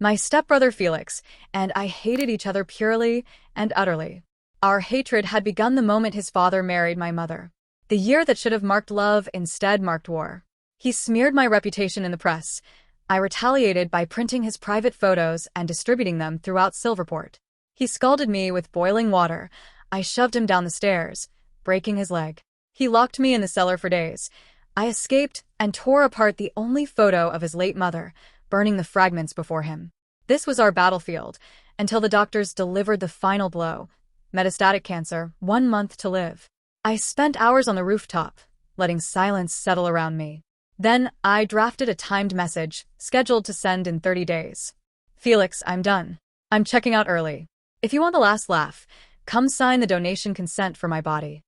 My stepbrother Felix and I hated each other purely and utterly. Our hatred had begun the moment his father married my mother. The year that should have marked love instead marked war. He smeared my reputation in the press. I retaliated by printing his private photos and distributing them throughout Silverport. He scalded me with boiling water. I shoved him down the stairs, breaking his leg. He locked me in the cellar for days. I escaped and tore apart the only photo of his late mother, burning the fragments before him. This was our battlefield, until the doctors delivered the final blow. Metastatic cancer, 1 month to live. I spent hours on the rooftop, letting silence settle around me. Then I drafted a timed message, scheduled to send in 30 days. Felix, I'm done. I'm checking out early. If you want the last laugh, come sign the donation consent for my body.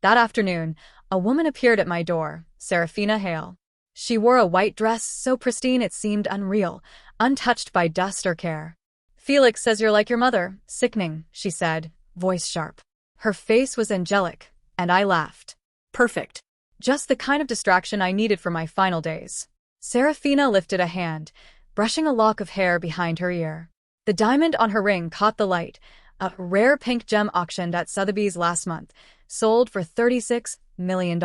That afternoon, a woman appeared at my door, Serafina Hale. She wore a white dress so pristine it seemed unreal, untouched by dust or care. Felix says you're like your mother. Sickening, she said, voice sharp. Her face was angelic, and I laughed. Perfect. Just the kind of distraction I needed for my final days. Serafina lifted a hand, brushing a lock of hair behind her ear. The diamond on her ring caught the light, a rare pink gem auctioned at Sotheby's last month, sold for $36 million.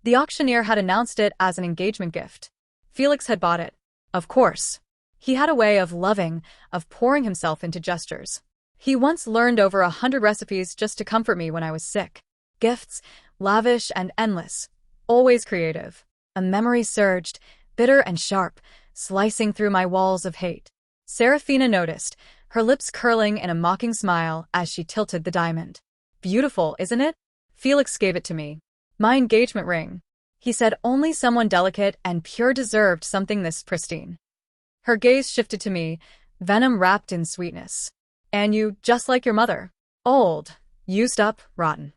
The auctioneer had announced it as an engagement gift. Felix had bought it. Of course. He had a way of loving, of pouring himself into gestures. He once learned over 100 recipes just to comfort me when I was sick. Gifts, lavish and endless, always creative. A memory surged, bitter and sharp, slicing through my walls of hate. Serafina noticed, her lips curling in a mocking smile as she tilted the diamond. Beautiful, isn't it? Felix gave it to me. My engagement ring. He said only someone delicate and pure deserved something this pristine. Her gaze shifted to me, venom wrapped in sweetness. And you, just like your mother. Old, used up, rotten.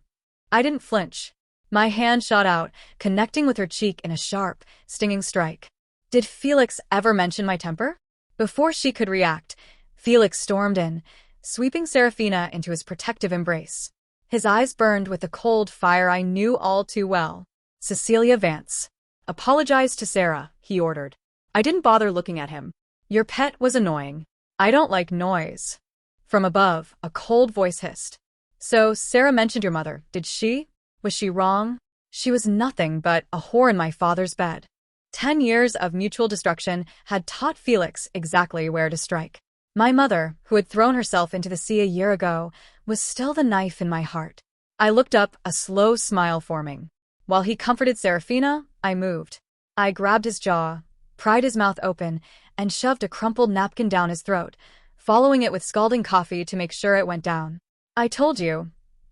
I didn't flinch. My hand shot out, connecting with her cheek in a sharp, stinging strike. Did Felix ever mention my temper? Before she could react, Felix stormed in, sweeping Serafina into his protective embrace. His eyes burned with the cold fire I knew all too well. Cecilia Vance. Apologize to Sarah, he ordered. I didn't bother looking at him. Your pet was annoying. I don't like noise. From above, a cold voice hissed. So, Sarah mentioned your mother, did she? Was she wrong? She was nothing but a whore in my father's bed. 10 years of mutual destruction had taught Felix exactly where to strike. My mother, who had thrown herself into the sea a year ago, was still the knife in my heart. I looked up, a slow smile forming. While he comforted Serafina, I moved. I grabbed his jaw, pried his mouth open, and shoved a crumpled napkin down his throat, following it with scalding coffee to make sure it went down. I told you,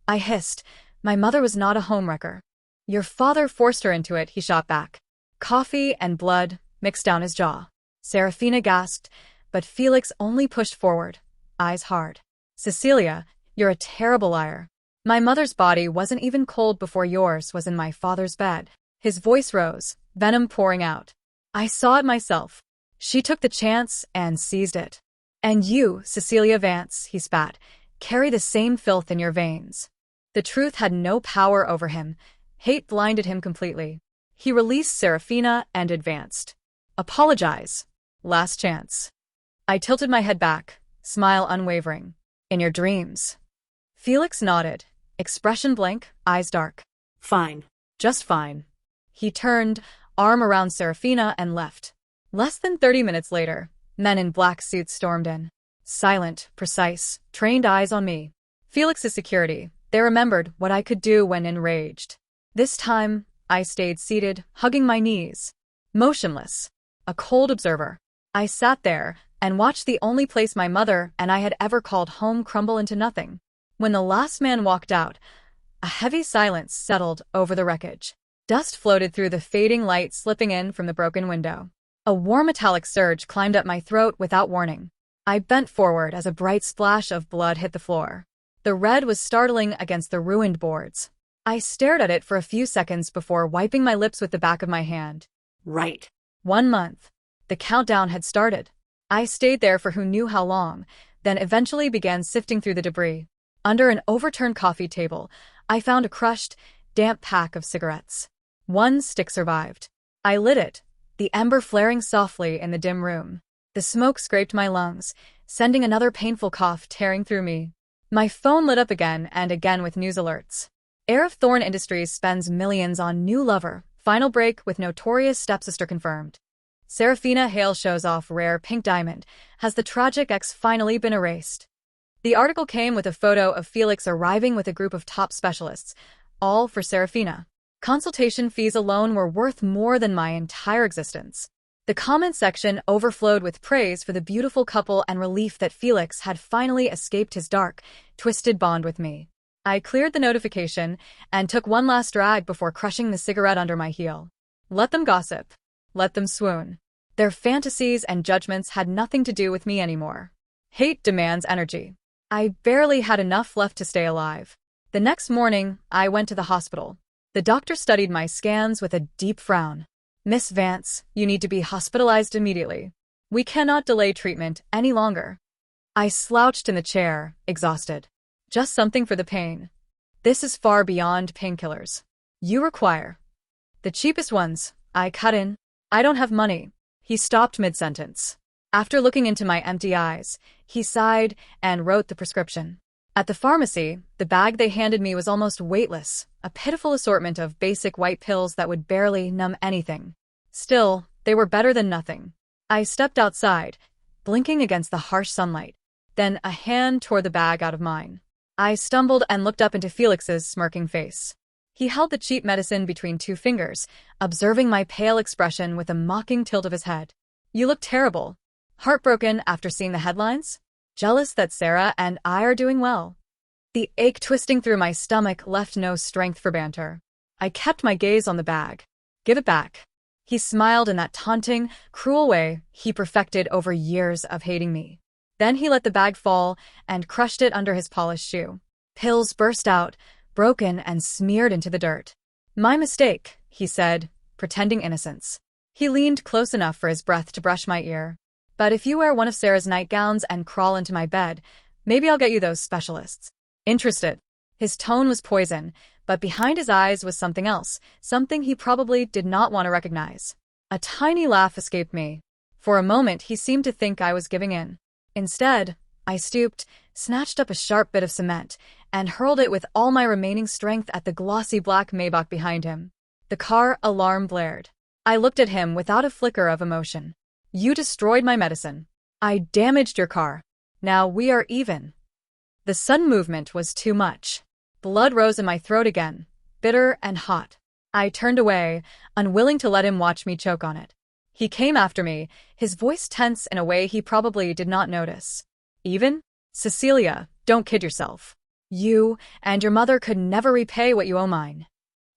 I hissed. My mother was not a homewrecker. Your father forced her into it, he shot back. Coffee and blood mixed down his jaw. Serafina gasped, but Felix only pushed forward, eyes hard. Cecilia, you're a terrible liar. My mother's body wasn't even cold before yours was in my father's bed. His voice rose, venom pouring out. I saw it myself. She took the chance and seized it. And you, Cecilia Vance, he spat, carry the same filth in your veins. The truth had no power over him. Hate blinded him completely. He released Serafina and advanced. Apologize. Last chance. I tilted my head back, smile unwavering. In your dreams. Felix nodded, expression blank, eyes dark. Fine. Just fine. He turned, arm around Serafina, and left. Less than 30 minutes later, men in black suits stormed in. Silent, precise, trained eyes on me. Felix's security. They remembered what I could do when enraged. This time, I stayed seated, hugging my knees. Motionless. A cold observer. I sat there and watched the only place my mother and I had ever called home crumble into nothing. When the last man walked out, a heavy silence settled over the wreckage. Dust floated through the fading light slipping in from the broken window. A warm metallic surge climbed up my throat without warning. I bent forward as a bright splash of blood hit the floor. The red was startling against the ruined boards. I stared at it for a few seconds before wiping my lips with the back of my hand. Right. 1 month. The countdown had started. I stayed there for who knew how long, then eventually began sifting through the debris. Under an overturned coffee table, I found a crushed, damp pack of cigarettes. 1 stick survived. I lit it, the ember flaring softly in the dim room. The smoke scraped my lungs, sending another painful cough tearing through me. My phone lit up again and again with news alerts. Heir of Thorn Industries spends millions on new lover. Final break with notorious stepsister confirmed. Serafina Hale shows off rare pink diamond. Has the tragic ex finally been erased? The article came with a photo of Felix arriving with a group of top specialists, all for Serafina. Consultation fees alone were worth more than my entire existence. The comment section overflowed with praise for the beautiful couple and relief that Felix had finally escaped his dark, twisted bond with me. I cleared the notification and took one last drag before crushing the cigarette under my heel. Let them gossip. Let them swoon. Their fantasies and judgments had nothing to do with me anymore. Hate demands energy. I barely had enough left to stay alive. The next morning, I went to the hospital. The doctor studied my scans with a deep frown. Miss Vance, you need to be hospitalized immediately. We cannot delay treatment any longer. I slouched in the chair, exhausted. Just something for the pain. This is far beyond painkillers. You require the cheapest ones. I cut in. I don't have money. He stopped mid-sentence. After looking into my empty eyes, he sighed and wrote the prescription. At the pharmacy, the bag they handed me was almost weightless, a pitiful assortment of basic white pills that would barely numb anything. Still, they were better than nothing. I stepped outside, blinking against the harsh sunlight. Then a hand tore the bag out of mine. I stumbled and looked up into Felix's smirking face. He held the cheap medicine between two fingers, observing my pale expression with a mocking tilt of his head. You look terrible. Heartbroken after seeing the headlines? Jealous that Sarah and I are doing well. The ache twisting through my stomach left no strength for banter. I kept my gaze on the bag. Give it back. He smiled in that taunting, cruel way he perfected over years of hating me. Then he let the bag fall and crushed it under his polished shoe. Pills burst out, broken and smeared into the dirt. My mistake, he said, pretending innocence. He leaned close enough for his breath to brush my ear. But if you wear one of Sarah's nightgowns and crawl into my bed, maybe I'll get you those specialists. Interested. His tone was poison, but behind his eyes was something else, something he probably did not want to recognize. A tiny laugh escaped me. For a moment, he seemed to think I was giving in. Instead, I stooped, snatched up a sharp bit of cement, and hurled it with all my remaining strength at the glossy black Maybach behind him. The car alarm blared. I looked at him without a flicker of emotion. You destroyed my medicine. I damaged your car. Now we are even. The sudden movement was too much. Blood rose in my throat again, bitter and hot. I turned away, unwilling to let him watch me choke on it. He came after me, his voice tense in a way he probably did not notice. Even? Cecilia, don't kid yourself. You and your mother could never repay what you owe mine.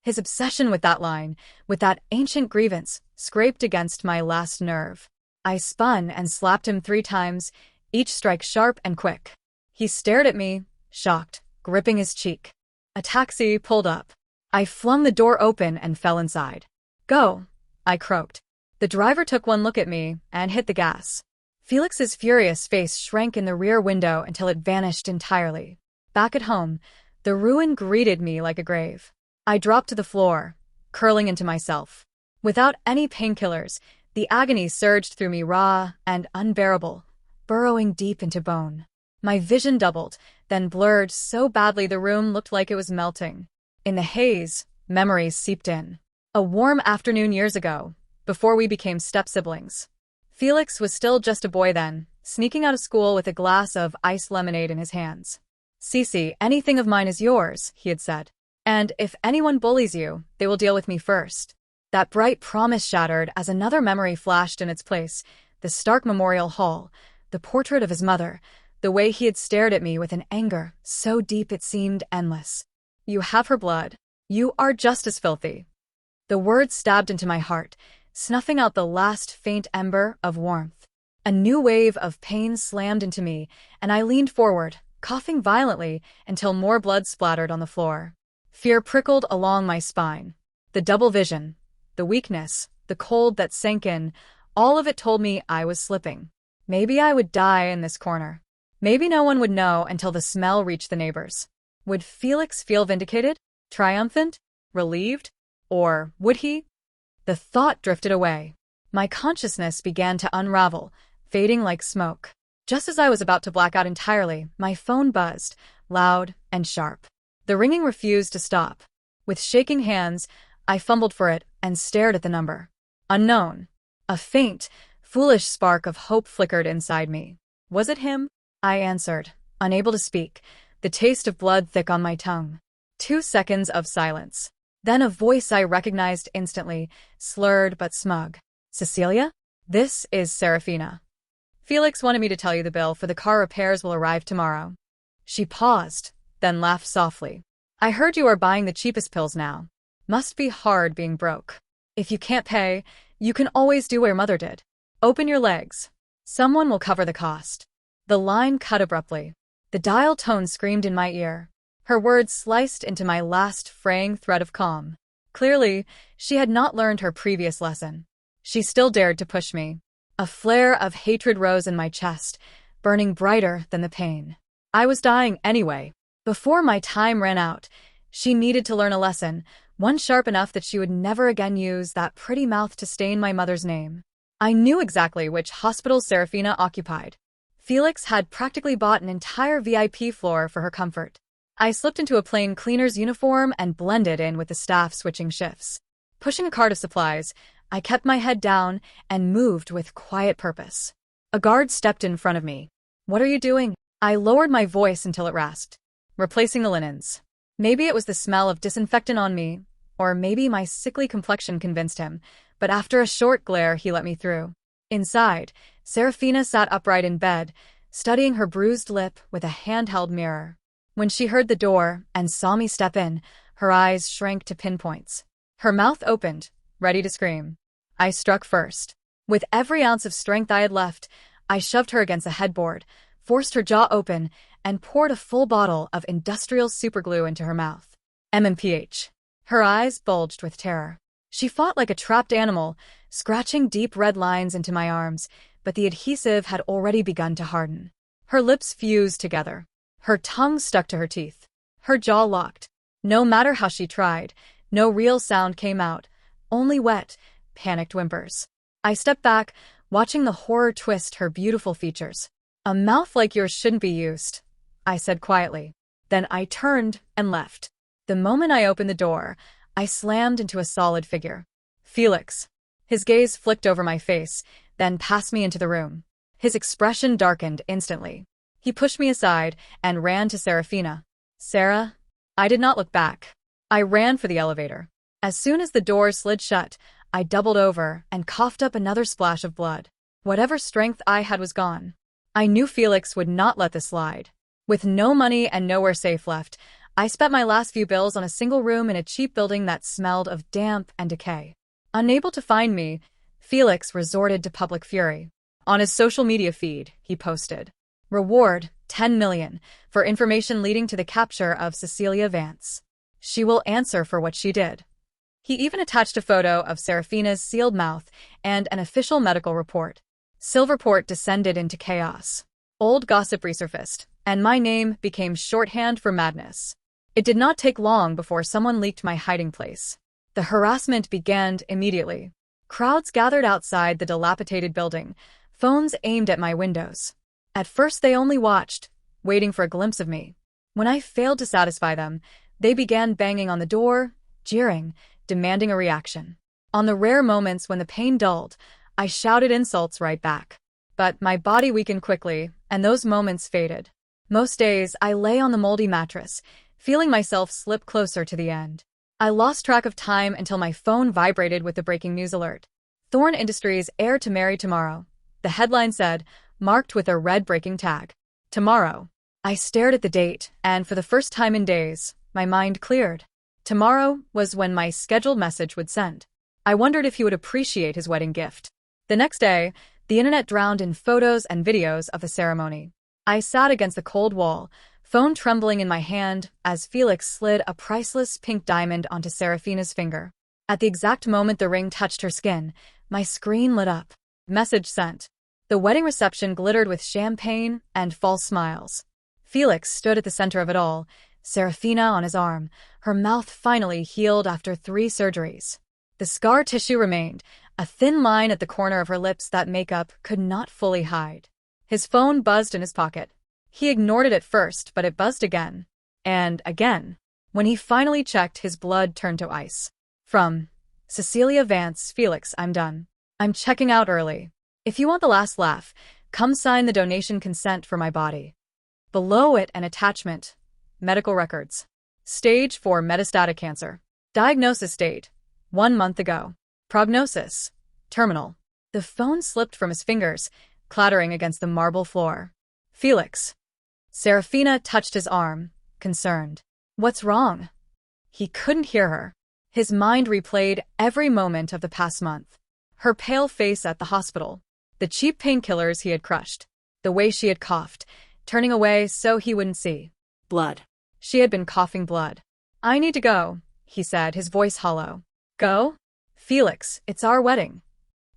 His obsession with that line, with that ancient grievance, scraped against my last nerve. I spun and slapped him 3 times, each strike sharp and quick. He stared at me, shocked, gripping his cheek. A taxi pulled up. I flung the door open and fell inside. Go, I croaked. The driver took one look at me and hit the gas. Felix's furious face shrank in the rear window until it vanished entirely. Back at home, the ruin greeted me like a grave. I dropped to the floor, curling into myself. Without any painkillers, the agony surged through me raw and unbearable, burrowing deep into bone. My vision doubled, then blurred so badly the room looked like it was melting. In the haze, memories seeped in. A warm afternoon years ago, before we became step-siblings. Felix was still just a boy then, sneaking out of school with a glass of iced lemonade in his hands. Cece, anything of mine is yours, he had said. And if anyone bullies you, they will deal with me first. That bright promise shattered as another memory flashed in its place, the Stark Memorial Hall, the portrait of his mother, the way he had stared at me with an anger so deep it seemed endless. You have her blood. You are just as filthy. The words stabbed into my heart, snuffing out the last faint ember of warmth. A new wave of pain slammed into me, and I leaned forward, coughing violently until more blood splattered on the floor. Fear prickled along my spine. The double vision, the weakness, the cold that sank in, all of it told me I was slipping. Maybe I would die in this corner. Maybe no one would know until the smell reached the neighbors. Would Felix feel vindicated? Triumphant? Relieved? Or would he? The thought drifted away. My consciousness began to unravel, fading like smoke. Just as I was about to black out entirely, my phone buzzed, loud and sharp. The ringing refused to stop. With shaking hands, I fumbled for it and stared at the number. Unknown. A faint, foolish spark of hope flickered inside me. Was it him? I answered, unable to speak, the taste of blood thick on my tongue. 2 seconds of silence. Then a voice I recognized instantly, slurred but smug. Cecilia? This is Serafina. Felix wanted me to tell you the bill for the car repairs will arrive tomorrow. She paused, then laughed softly. I heard you are buying the cheapest pills now. Must be hard being broke. If you can't pay, you can always do what your mother did. Open your legs. Someone will cover the cost. The line cut abruptly. The dial tone screamed in my ear. Her words sliced into my last fraying thread of calm. Clearly, she had not learned her previous lesson. She still dared to push me. A flare of hatred rose in my chest, burning brighter than the pain. I was dying anyway. Before my time ran out, she needed to learn a lesson, one sharp enough that she would never again use that pretty mouth to stain my mother's name. I knew exactly which hospital Serafina occupied. Felix had practically bought an entire VIP floor for her comfort. I slipped into a plain cleaner's uniform and blended in with the staff switching shifts. Pushing a cart of supplies, I kept my head down and moved with quiet purpose. A guard stepped in front of me. What are you doing? I lowered my voice until it rasped. Replacing the linens. Maybe it was the smell of disinfectant on me, or maybe my sickly complexion convinced him, but after a short glare he let me through. Inside, Serafina sat upright in bed, studying her bruised lip with a handheld mirror. When she heard the door and saw me step in, her eyes shrank to pinpoints. Her mouth opened, ready to scream. I struck first. With every ounce of strength I had left, I shoved her against a headboard, forced her jaw open, and poured a full bottle of industrial superglue into her mouth. MMPH. Her eyes bulged with terror. She fought like a trapped animal, scratching deep red lines into my arms, but the adhesive had already begun to harden. Her lips fused together. Her tongue stuck to her teeth. Her jaw locked. No matter how she tried, no real sound came out, only wet, panicked whimpers. I stepped back, watching the horror twist her beautiful features. A mouth like yours shouldn't be used, I said quietly. Then I turned and left. The moment I opened the door, I slammed into a solid figure. Felix. His gaze flicked over my face, then past me into the room. His expression darkened instantly. He pushed me aside and ran to Serafina. Sarah? I did not look back. I ran for the elevator. As soon as the door slid shut, I doubled over and coughed up another splash of blood. Whatever strength I had was gone. I knew Felix would not let this slide. With no money and nowhere safe left, I spent my last few bills on a single room in a cheap building that smelled of damp and decay. Unable to find me, Felix resorted to public fury. On his social media feed, he posted, "Reward, 10 million, for information leading to the capture of Cecilia Vance. She will answer for what she did." He even attached a photo of Serafina's sealed mouth and an official medical report. Silverport descended into chaos. Old gossip resurfaced, and my name became shorthand for madness. It did not take long before someone leaked my hiding place. The harassment began immediately. Crowds gathered outside the dilapidated building, phones aimed at my windows. At first they only watched, waiting for a glimpse of me. When I failed to satisfy them, they began banging on the door, jeering, demanding a reaction. On the rare moments when the pain dulled, I shouted insults right back. But my body weakened quickly, and those moments faded. Most days, I lay on the moldy mattress, feeling myself slip closer to the end. I lost track of time until my phone vibrated with the breaking news alert. Thorne Industries heir to marry tomorrow. The headline said, marked with a red breaking tag. Tomorrow. I stared at the date, and for the first time in days, my mind cleared. Tomorrow was when my scheduled message would send. I wondered if he would appreciate his wedding gift. The next day, the internet drowned in photos and videos of the ceremony. I sat against the cold wall, phone trembling in my hand as Felix slid a priceless pink diamond onto Serafina's finger. At the exact moment the ring touched her skin, my screen lit up. Message sent. The wedding reception glittered with champagne and false smiles. Felix stood at the center of it all, Serafina on his arm, her mouth finally healed after 3 surgeries. The scar tissue remained, a thin line at the corner of her lips that makeup could not fully hide. His phone buzzed in his pocket. He ignored it at first, but it buzzed again. And again. When he finally checked, his blood turned to ice. From Cecilia Vance. Felix, I'm done. I'm checking out early. If you want the last laugh, come sign the donation consent for my body. Below it, an attachment. Medical records. Stage 4 metastatic cancer. Diagnosis date: 1 month ago. Prognosis: terminal. The phone slipped from his fingers, clattering against the marble floor. Felix. Serafina touched his arm, concerned. What's wrong? He couldn't hear her. His mind replayed every moment of the past month. Her pale face at the hospital. The cheap painkillers he had crushed. The way she had coughed, turning away so he wouldn't see. Blood. She had been coughing blood. I need to go, he said, his voice hollow. Go? Felix, it's our wedding.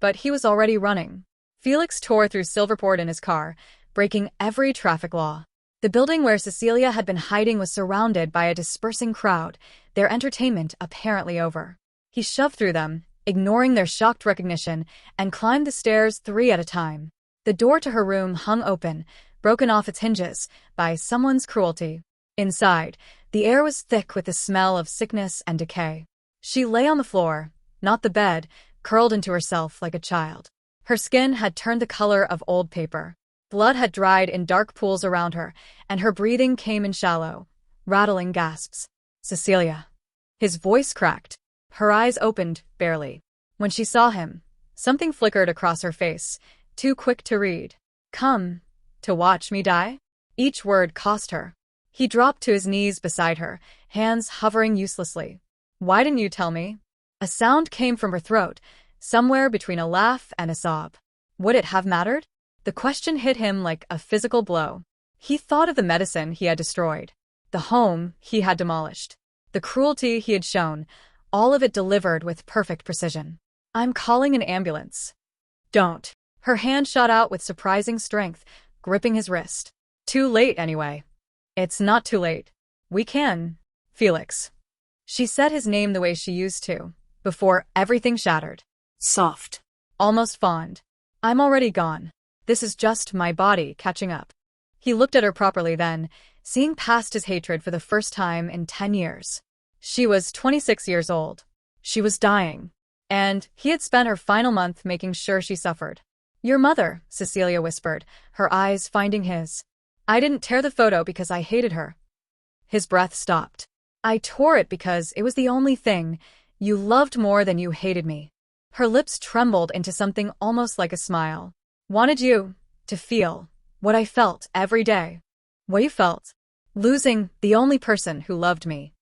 But he was already running. Felix tore through Silverport in his car, breaking every traffic law. The building where Cecilia had been hiding was surrounded by a dispersing crowd, their entertainment apparently over. He shoved through them, ignoring their shocked recognition, and climbed the stairs 3 at a time. The door to her room hung open, broken off its hinges by someone's cruelty. Inside, the air was thick with the smell of sickness and decay. She lay on the floor, not the bed, curled into herself like a child. Her skin had turned the color of old paper. Blood had dried in dark pools around her, and her breathing came in shallow, rattling gasps. Cecilia. His voice cracked. Her eyes opened, barely. When she saw him, something flickered across her face, too quick to read. Come. To watch me die? Each word cost her. He dropped to his knees beside her, hands hovering uselessly. Why didn't you tell me? A sound came from her throat, somewhere between a laugh and a sob. Would it have mattered? The question hit him like a physical blow. He thought of the medicine he had destroyed, the home he had demolished, the cruelty he had shown, all of it delivered with perfect precision. I'm calling an ambulance. Don't. Her hand shot out with surprising strength, gripping his wrist. Too late anyway. It's not too late. We can. Felix. She said his name the way she used to, before everything shattered. Soft. Almost fond. I'm already gone. This is just my body catching up. He looked at her properly then, seeing past his hatred for the first time in 10 years. She was 26 years old. She was dying. And he had spent her final month making sure she suffered. Your mother, Cecilia whispered, her eyes finding his. I didn't tear the photo because I hated her. His breath stopped. I tore it because it was the only thing you loved more than you hated me. Her lips trembled into something almost like a smile. Wanted you to feel what I felt every day. What you felt. Losing the only person who loved me.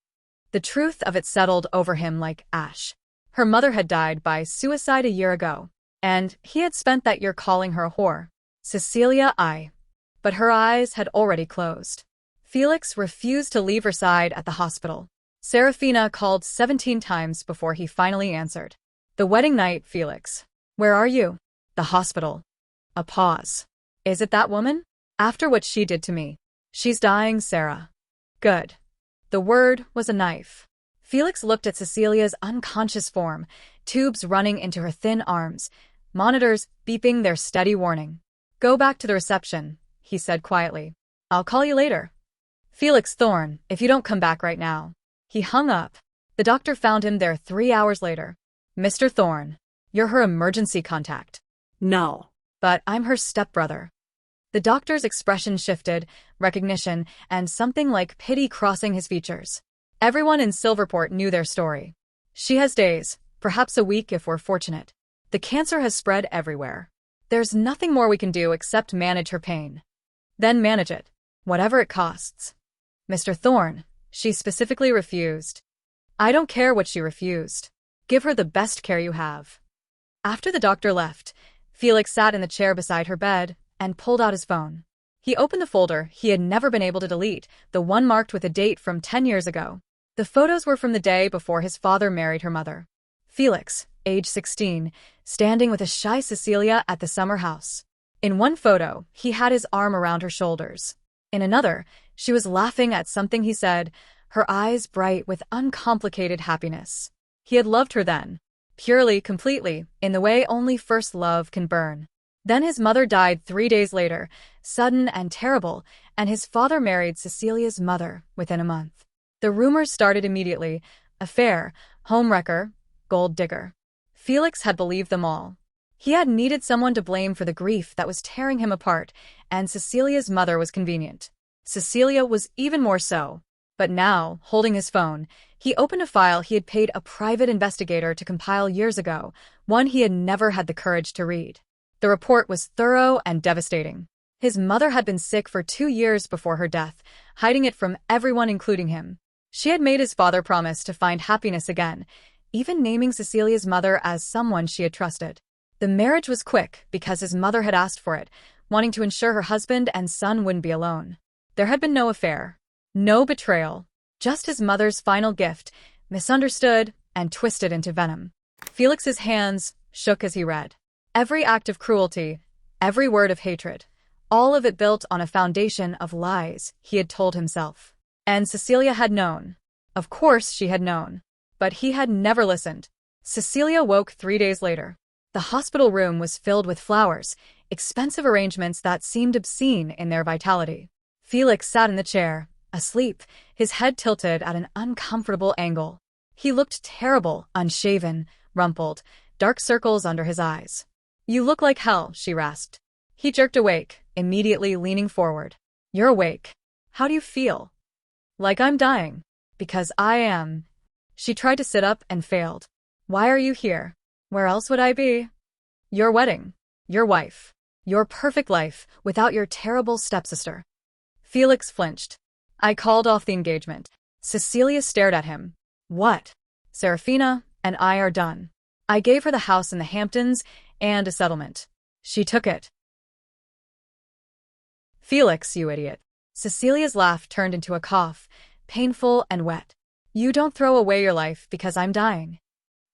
The truth of it settled over him like ash. Her mother had died by suicide a year ago, and he had spent that year calling her a whore. Cecilia I. But her eyes had already closed. Felix refused to leave her side at the hospital. Serafina called 17 times before he finally answered. The wedding night, Felix. Where are you? The hospital. A pause. Is it that woman? After what she did to me. She's dying, Sarah. Good. The word was a knife. Felix looked at Cecilia's unconscious form, tubes running into her thin arms, monitors beeping their steady warning. Go back to the reception, he said quietly. I'll call you later. Felix Thorne, if you don't come back right now. He hung up. The doctor found him there 3 hours later. Mr. Thorne, you're her emergency contact. No. But I'm her stepbrother. The doctor's expression shifted, recognition, and something like pity crossing his features. Everyone in Silverport knew their story. She has days, perhaps a week if we're fortunate. The cancer has spread everywhere. There's nothing more we can do except manage her pain. Then manage it, whatever it costs. Mr. Thorne, she specifically refused. I don't care what she refused. Give her the best care you have. After the doctor left, Felix sat in the chair beside her bed and pulled out his phone. He opened the folder he had never been able to delete, the one marked with a date from 10 years ago. The photos were from the day before his father married her mother. Felix, age 16, standing with a shy Cecilia at the summer house. In one photo, he had his arm around her shoulders. In another, she was laughing at something he said, her eyes bright with uncomplicated happiness. He had loved her then, purely, completely, in the way only first love can burn. Then his mother died 3 days later, sudden and terrible, and his father married Cecilia's mother within a month. The rumors started immediately: affair, homewrecker, gold digger. Felix had believed them all. He had needed someone to blame for the grief that was tearing him apart, and Cecilia's mother was convenient. Cecilia was even more so. But now, holding his phone, he opened a file he had paid a private investigator to compile years ago, one he had never had the courage to read. The report was thorough and devastating. His mother had been sick for 2 years before her death, hiding it from everyone including him. She had made his father promise to find happiness again, even naming Cecilia's mother as someone she had trusted. The marriage was quick because his mother had asked for it, wanting to ensure her husband and son wouldn't be alone. There had been no affair, no betrayal, just his mother's final gift, misunderstood and twisted into venom. Felix's hands shook as he read. Every act of cruelty, every word of hatred, all of it built on a foundation of lies he had told himself. And Cecilia had known. Of course she had known. But he had never listened. Cecilia woke 3 days later. The hospital room was filled with flowers, expensive arrangements that seemed obscene in their vitality. Felix sat in the chair, asleep, his head tilted at an uncomfortable angle. He looked terrible, unshaven, rumpled, dark circles under his eyes. "You look like hell," she rasped. He jerked awake, immediately leaning forward. "You're awake. How do you feel?" "Like I'm dying." "Because I am." She tried to sit up and failed. "Why are you here? Where else would I be?" "Your wedding. Your wife. Your perfect life, without your terrible stepsister." Felix flinched. "I called off the engagement." Cecilia stared at him. "What?" "Serafina and I are done. I gave her the house in the Hamptons and a settlement. She took it." "Felix, you idiot." Cecilia's laugh turned into a cough, painful and wet. "You don't throw away your life because I'm dying."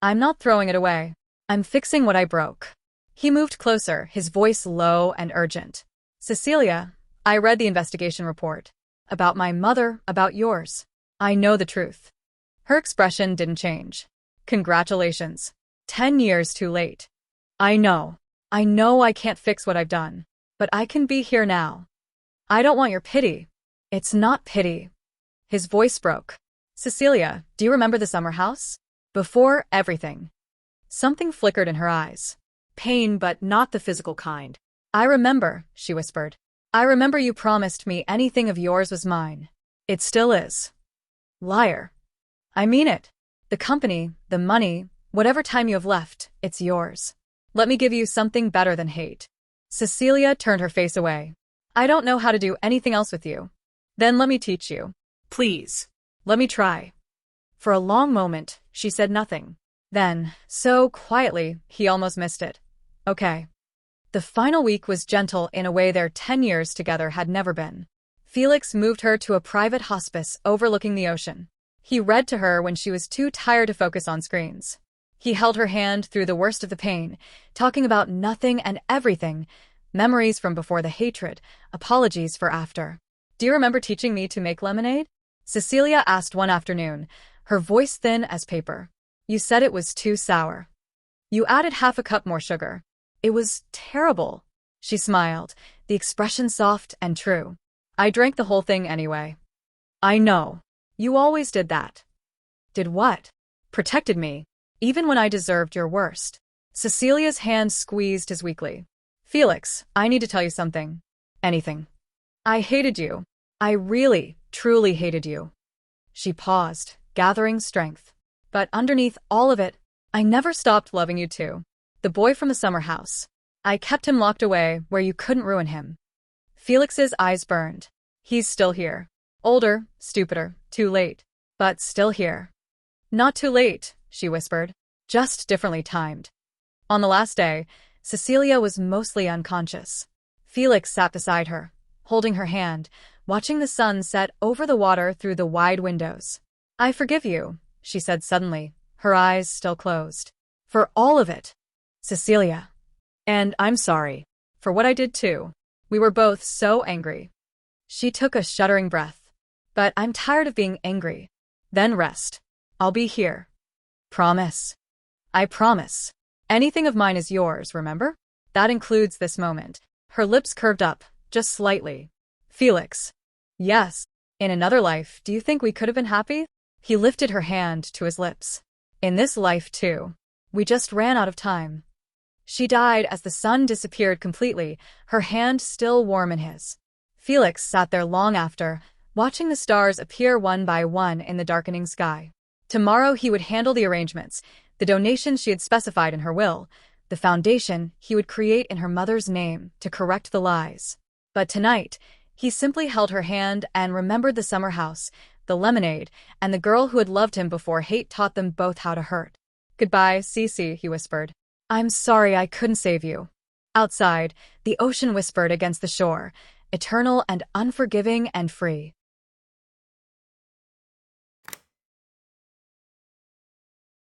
"I'm not throwing it away. I'm fixing what I broke." He moved closer, his voice low and urgent. "Cecilia, I read the investigation report. About my mother, about yours. I know the truth." Her expression didn't change. "Congratulations. 10 years too late." I know I can't fix what I've done. But I can be here now. I don't want your pity." "It's not pity." His voice broke. "Cecilia, do you remember the summer house? Before everything." Something flickered in her eyes. Pain, but not the physical kind. "I remember," she whispered. "I remember you promised me anything of yours was mine. It still is." "Liar." "I mean it. The company, the money, whatever time you have left, it's yours. Let me give you something better than hate." Cecilia turned her face away. "I don't know how to do anything else with you." "Then let me teach you." "Please. Let me try." For a long moment, she said nothing. Then, so quietly, he almost missed it. "Okay." The final week was gentle in a way their 10 years together had never been. Felix moved her to a private hospice overlooking the ocean. He read to her when she was too tired to focus on screens. He held her hand through the worst of the pain, talking about nothing and everything, memories from before the hatred, apologies for after. "Do you remember teaching me to make lemonade?" Cecilia asked one afternoon, her voice thin as paper. "You said it was too sour. You added half a cup more sugar. It was terrible." She smiled, the expression soft and true. "I drank the whole thing anyway." "I know. You always did that." "Did what?" "Protected me, even when I deserved your worst." Cecilia's hand squeezed his weakly. "Felix, I need to tell you something." "Anything." "I hated you. I really, truly hated you." She paused, gathering strength. "But underneath all of it, I never stopped loving you too. The boy from the summer house. I kept him locked away where you couldn't ruin him." Felix's eyes burned. "He's still here. Older, stupider, too late. But still here." "Not too late," she whispered. "Just differently timed." On the last day, Cecilia was mostly unconscious. Felix sat beside her, holding her hand, watching the sun set over the water through the wide windows. "I forgive you," she said suddenly, her eyes still closed. "For all of it." "Cecilia." "And I'm sorry. For what I did too. We were both so angry." She took a shuddering breath. "But I'm tired of being angry." "Then rest. I'll be here." "Promise." I promise. Anything of mine is yours, remember? That includes this moment. Her lips curved up, just slightly. Felix. Yes. In another life, do you think we could have been happy? He lifted her hand to his lips. In this life, too. We just ran out of time. She died as the sun disappeared completely, her hand still warm in his. Felix sat there long after, watching the stars appear one by one in the darkening sky. Tomorrow he would handle the arrangements, the donations she had specified in her will, the foundation he would create in her mother's name to correct the lies. But tonight, he simply held her hand and remembered the summer house, the lemonade, and the girl who had loved him before hate taught them both how to hurt. Goodbye, Cece, he whispered. I'm sorry I couldn't save you. Outside, the ocean whispered against the shore, eternal and unforgiving and free.